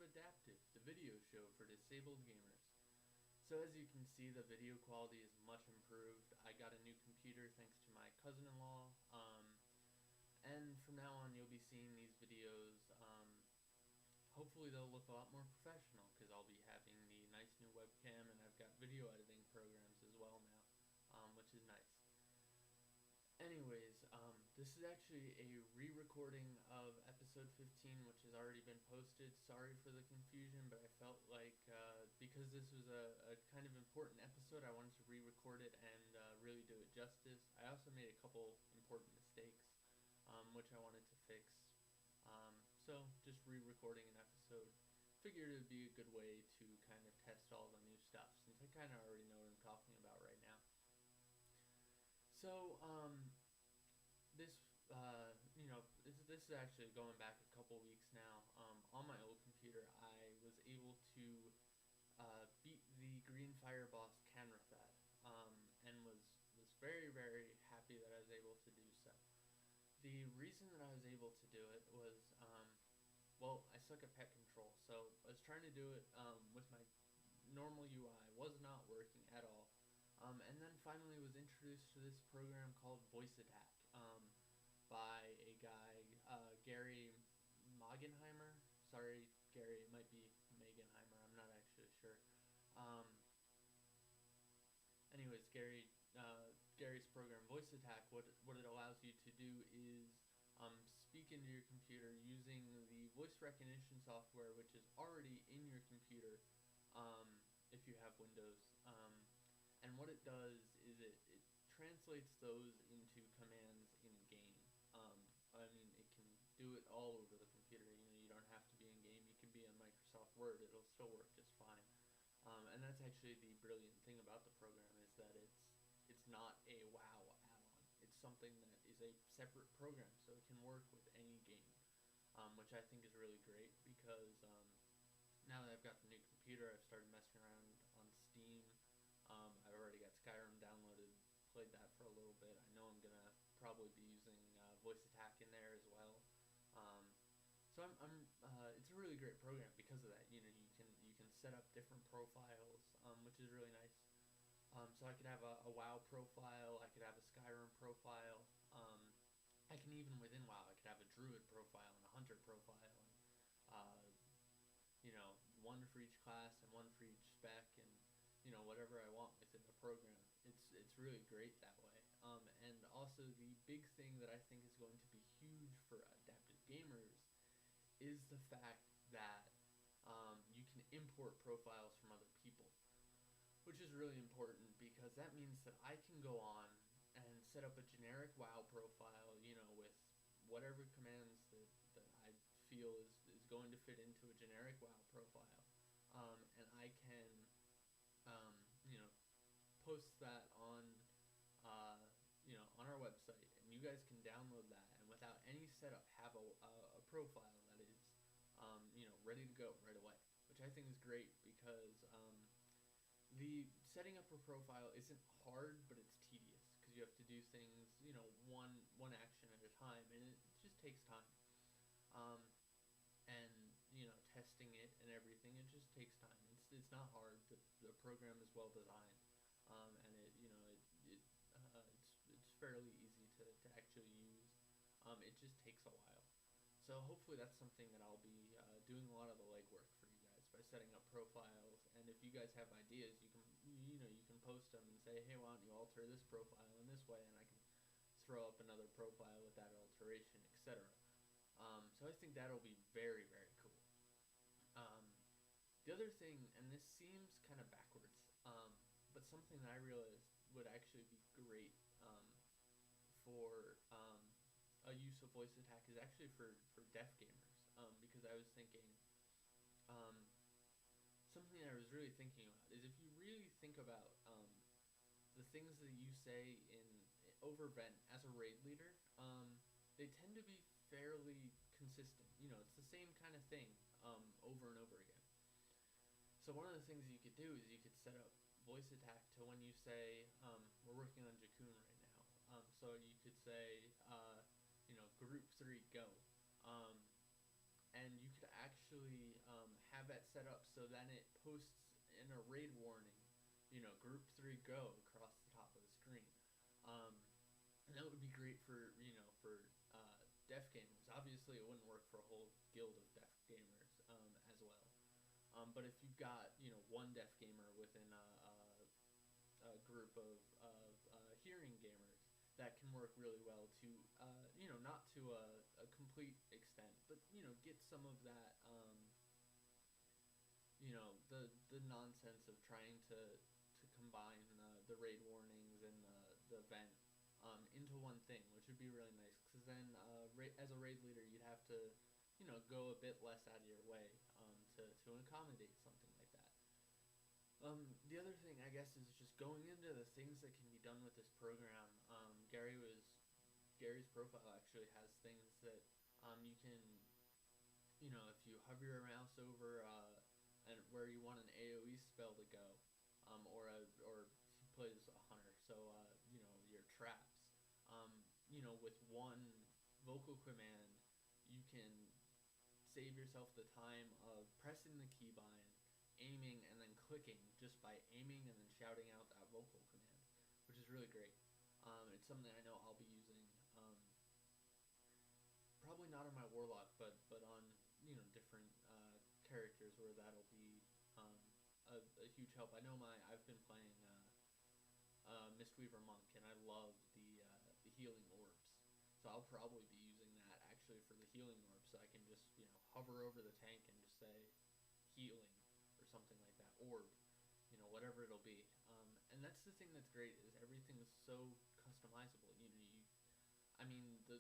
Adaptive, the video show for disabled gamers. So as you can see, the video quality is much improved. I got a new computer thanks to my cousin-in-law, and from now on you'll be seeing these videos. Hopefully they'll look a lot more professional because I'll be having the nice new webcam, and I've got video editing programs as well now, which is nice. Anyways, this is actually a re-recording of episode 15, which has already been posted. Sorry for the confusion, but I felt like because this was a kind of important episode, I wanted to re-record it and really do it justice. I also made a couple important mistakes, which I wanted to fix. So just re-recording an episode. Figured it would be a good way to kind of test all the new stuff, since I kind of already know what I'm talking about right now. So, this, this is actually going back a couple weeks now. On my old computer, I was able to beat the Green Fire boss Canrathat, and was very, very happy that I was able to do so. The reason that I was able to do it was, well, I suck at pet control, so I was trying to do it with my normal UI, was not working at all. And then finally was introduced to this program called Voice Attack by a guy, Gary Magenheimer. Sorry, Gary, it might be Megenheimer, I'm not actually sure. Anyways, Gary's program, Voice Attack, what it allows you to do is speak into your computer using the voice recognition software, which is already in your computer if you have Windows. And what it does is it translates those into commands in game. I mean, it can do it all over the computer. You don't have to be in game. You can be on Microsoft Word. It'll still work just fine. And that's actually the brilliant thing about the program, is that it's not a WoW add-on. It's something that is a separate program, so it can work with any game, which I think is really great because now that I've got the new computer, I've started messing around on Steam. I've already got Skyrim downloaded, played that for a little bit. I know I'm gonna probably be using Voice Attack in there as well. So it's a really great program because of that. You can set up different profiles, which is really nice. So I could have a WoW profile, I could have a Skyrim profile. I can even within WoW, I could have a Druid profile and a Hunter profile, and one for each class and one for each spec, and whatever I want within the program. It's really great that way. And also the big thing that I think is going to be huge for adaptive gamers is the fact that you can import profiles from other people, which is really important because that means that I can go on and set up a generic WoW profile, with whatever commands that I feel is going to fit into a generic WoW profile, and I can post that on on our website, and you guys can download that, and without any setup have a profile that is ready to go right away, which I think is great because the setting up a profile isn't hard, but it's tedious because you have to do things one action at a time, and it just takes time. And testing it and everything, it just takes time. It's not hard. The program is well designed, and it's fairly easy to actually use. It just takes a while. So hopefully that's something that I'll be doing a lot of the legwork for you guys by setting up profiles. And if you guys have ideas, you can post them and say, hey, why don't you alter this profile in this way, and I can throw up another profile with that alteration, etc. So I think that'll be very, very cool. The other thing, and this seems kind of backwards, but something that I realized would actually be great for a use of Voice Attack is actually for deaf gamers, because I was thinking, something I was really thinking about is if you really think about the things that you say in over vent as a raid leader, they tend to be fairly consistent. It's the same kind of thing over and over again. So one of the things you could do is you could set up Voice Attack to when you say, we're working on Jakun right now. So you could say, group 3, go. And you could actually have have that set up so then it posts in a raid warning, group 3 go across the top of the screen. Um, and that would be great for, deaf gamers. Obviously, it wouldn't work for a whole guild of deaf gamers as well. But if you've got, one deaf gamer within a group of hearing gamers, that can work really well to, not to a complete extent, but, get some of that, the nonsense of trying to combine the raid warnings and the event into one thing, which would be really nice. Because then, as a raid leader, you'd have to, go a bit less out of your way to accommodate something like that. The other thing, I guess, is just going into the things that can be done with this program. Gary's profile actually has things that you can, if you hover your mouse over and where you want an AOE spell to go, or he plays a hunter, so your traps. With one vocal command, you can save yourself the time of pressing the keybind, aiming, and then clicking just by aiming and then shouting out that vocal command, which is really great. It's something I know I'll be using. Probably not on my warlock, but on different characters where that'll be a huge help. I know I've been playing Mistweaver Monk, and I love the healing orbs. So I'll probably be using that actually for the healing orbs, so I can just hover over the tank and just say healing or something like that, orb, whatever it'll be. And that's the thing that's great, is everything is so customizable.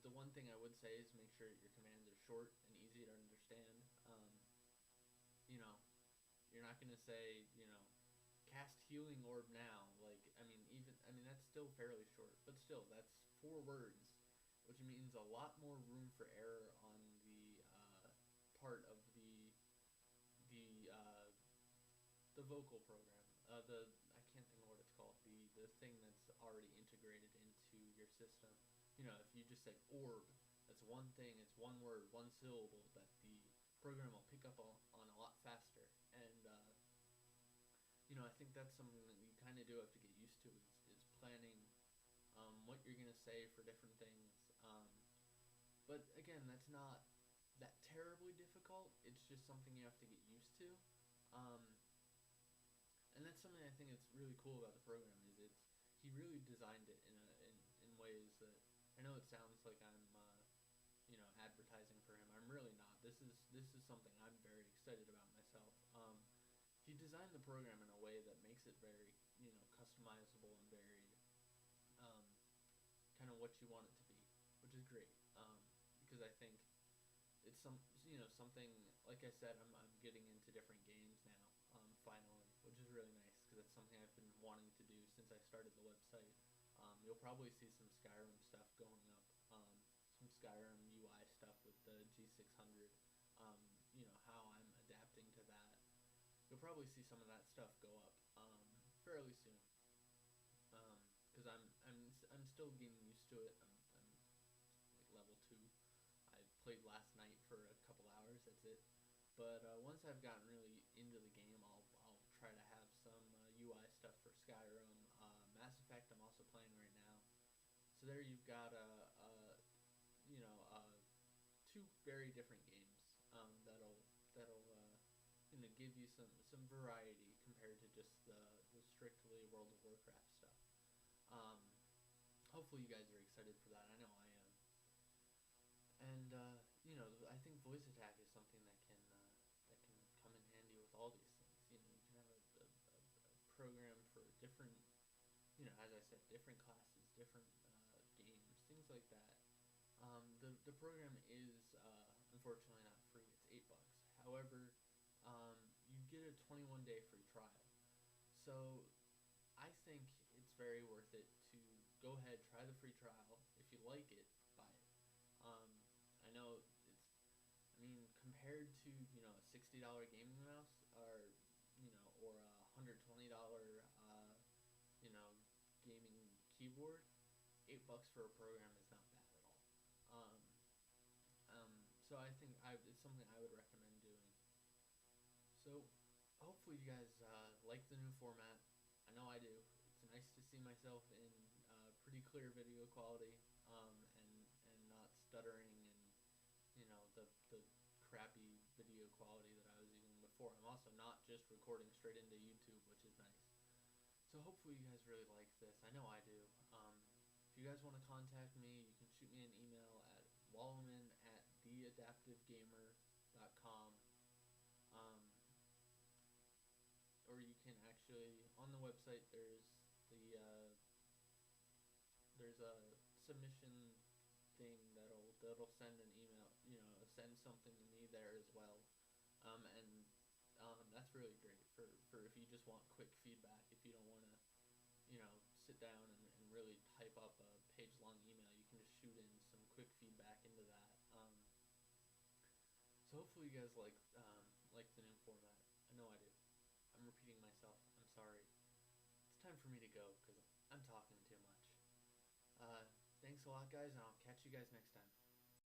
The one thing I would say is make sure your commands are short and easy to understand. You're not gonna say, cast healing orb now. That's still fairly short, but still, that's 4 words, which means a lot more room for error on the part of the vocal program. I can't think of what it's called. The thing that's already integrated into your system. If you just say orb, that's one thing. It's one word, one syllable that the program will pick up on a lot faster. And I think that's something that you kind of do have to get used to, is planning what you're gonna say for different things. But again, that's not that terribly difficult. It's just something you have to get used to. And that's something I think that's really cool about the program, is he really designed it in ways that, I know it sounds like I'm advertising for him. I'm really not. This is something I'm very excited about myself. He designed the program in a way that makes it very customizable and very kind of what you want it to be, which is great. Because I think it's something, like I said, I'm getting into different games now, finally, which is really nice, because it's something I've been wanting to do since I started the website. You'll probably see some Skyrim stuff going up, some Skyrim UI stuff with the G600, how I'm adapting to that. You'll probably see some of that stuff go up fairly soon, because I'm still getting used to it. I'm like level 2. I played last night for a couple hours. That's it. But once I've gotten really into the game, I'll try to have some UI stuff for Skyrim. Mass Effect I'm also playing right now. So there you've got two very different games that'll give you some variety compared to just the strictly World of Warcraft stuff. Hopefully you guys are excited for that. I know I am. And I think voice attack is something that can come in handy with all these things. You can have a program for different, as I said, different classes, different games, things like that. The program is unfortunately not free. It's $8. However, you get a 21-day free trial. So I think it's very worth it to go ahead, try the free trial. If you like it, buy it. I know compared to a $60 gaming mouse, or or a $120 gaming keyboard, $8 for a program is not bad at all. So I think it's something I would recommend doing. So, hopefully you guys like the new format. I know I do. It's nice to see myself in pretty clear video quality, and not stuttering, and the crappy video quality that I was using before. I'm also not just recording straight into YouTube, which is nice. So hopefully you guys really like this. I know I do. If you guys want to contact me, you can shoot me an email at walaman@theadaptivegamer.com. Um, or you can actually, on the website, there's a submission thing that'll send an email, send something to me there as well. And that's really great for if you just want quick feedback. If you don't want to, sit down and really type up a page-long email, you can just shoot in some quick feedback into that. So hopefully you guys like the new format. I know I do. I'm repeating myself. I'm sorry. It's time for me to go because I'm talking too much. Thanks a lot, guys, and I'll catch you guys next time.